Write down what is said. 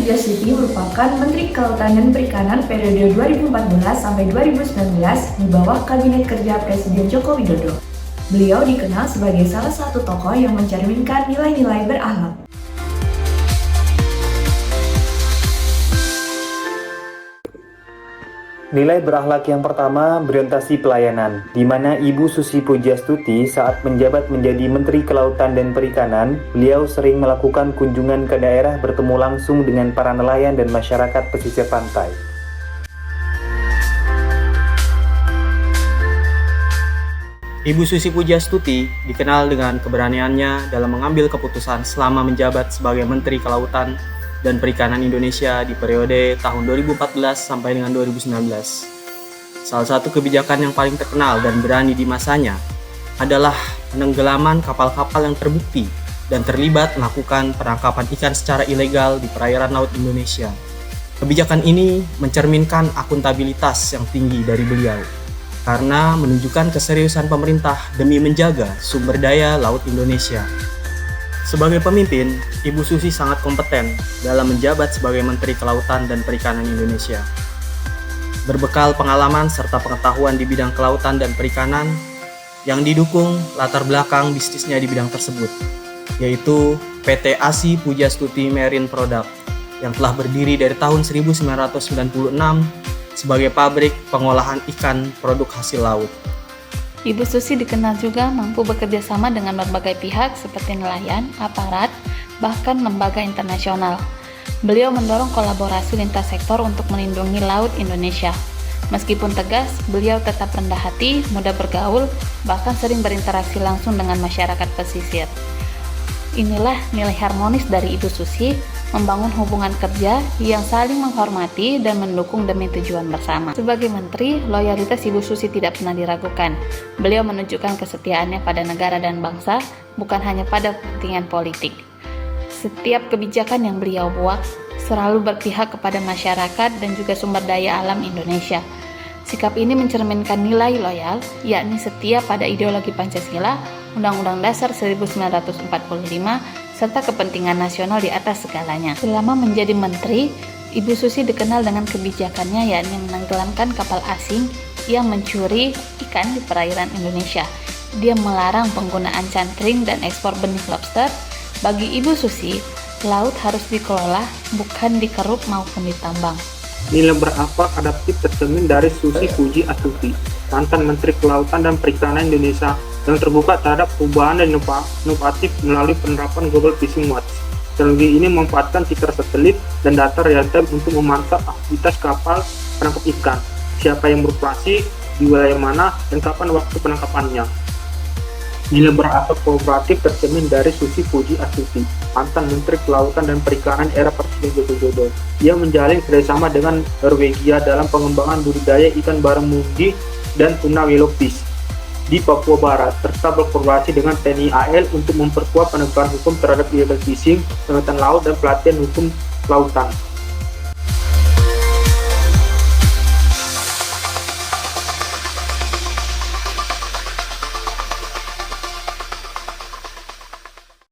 Pujiastuti merupakan Menteri Kelautan dan Perikanan periode 2014 sampai 2019 di bawah Kabinet Kerja Presiden Joko Widodo. Beliau dikenal sebagai salah satu tokoh yang mencerminkan nilai-nilai berakhlak. Nilai berakhlak yang pertama berorientasi pelayanan, di mana Ibu Susi Pujiastuti saat menjabat menjadi Menteri Kelautan dan Perikanan, beliau sering melakukan kunjungan ke daerah bertemu langsung dengan para nelayan dan masyarakat pesisir pantai. Ibu Susi Pujiastuti dikenal dengan keberaniannya dalam mengambil keputusan selama menjabat sebagai Menteri Kelautan dan Perikanan Indonesia di periode tahun 2014 sampai dengan 2019. Salah satu kebijakan yang paling terkenal dan berani di masanya adalah penenggelaman kapal-kapal yang terbukti dan terlibat melakukan penangkapan ikan secara ilegal di perairan laut Indonesia. Kebijakan ini mencerminkan akuntabilitas yang tinggi dari beliau karena menunjukkan keseriusan pemerintah demi menjaga sumber daya laut Indonesia. Sebagai pemimpin, Ibu Susi sangat kompeten dalam menjabat sebagai Menteri Kelautan dan Perikanan Indonesia. Berbekal pengalaman serta pengetahuan di bidang kelautan dan perikanan yang didukung latar belakang bisnisnya di bidang tersebut, yaitu PT ASI Pujiastuti Marine Product yang telah berdiri dari tahun 1996 sebagai pabrik pengolahan ikan produk hasil laut. Ibu Susi dikenal juga mampu bekerja sama dengan berbagai pihak seperti nelayan, aparat, bahkan lembaga internasional. Beliau mendorong kolaborasi lintas sektor untuk melindungi laut Indonesia. Meskipun tegas, beliau tetap rendah hati, mudah bergaul, bahkan sering berinteraksi langsung dengan masyarakat pesisir. Inilah nilai harmonis dari Ibu Susi, membangun hubungan kerja yang saling menghormati dan mendukung demi tujuan bersama. Sebagai menteri, loyalitas Ibu Susi tidak pernah diragukan. Beliau menunjukkan kesetiaannya pada negara dan bangsa, bukan hanya pada kepentingan politik. Setiap kebijakan yang beliau buat selalu berpihak kepada masyarakat dan juga sumber daya alam Indonesia. Sikap ini mencerminkan nilai loyal, yakni setia pada ideologi Pancasila, Undang-Undang Dasar 1945, serta kepentingan nasional di atas segalanya. Selama menjadi menteri, Ibu Susi dikenal dengan kebijakannya yakni menenggelamkan kapal asing yang mencuri ikan di perairan Indonesia. Dia melarang penggunaan cantrang dan ekspor benih lobster. Bagi Ibu Susi, laut harus dikelola, bukan dikeruk maupun ditambang. Nilai berakhlak adaptif tercermin dari Susi Pujiastuti, mantan Menteri Kelautan dan Perikanan Indonesia yang terbuka terhadap perubahan dan inovatif melalui penerapan Global Fishing Watch. Teknologi ini memanfaatkan citra satelit dan data real time untuk memantau aktivitas kapal penangkap ikan, siapa yang beroperasi, di wilayah mana, dan kapan waktu penangkapannya. Nilai berakhlak kooperatif tercermin dari Susi Pujiastuti, mantan Menteri Kelautan dan Perikanan era Presiden Joko Widodo. Ia menjalin kerjasama dengan Norwegia dalam pengembangan budidaya ikan barramundi dan tuna yellowfish di Papua Barat, serta berkolaborasi dengan TNI AL untuk memperkuat penegakan hukum terhadap illegal fishing, angkatan laut, dan pelatihan hukum kelautan.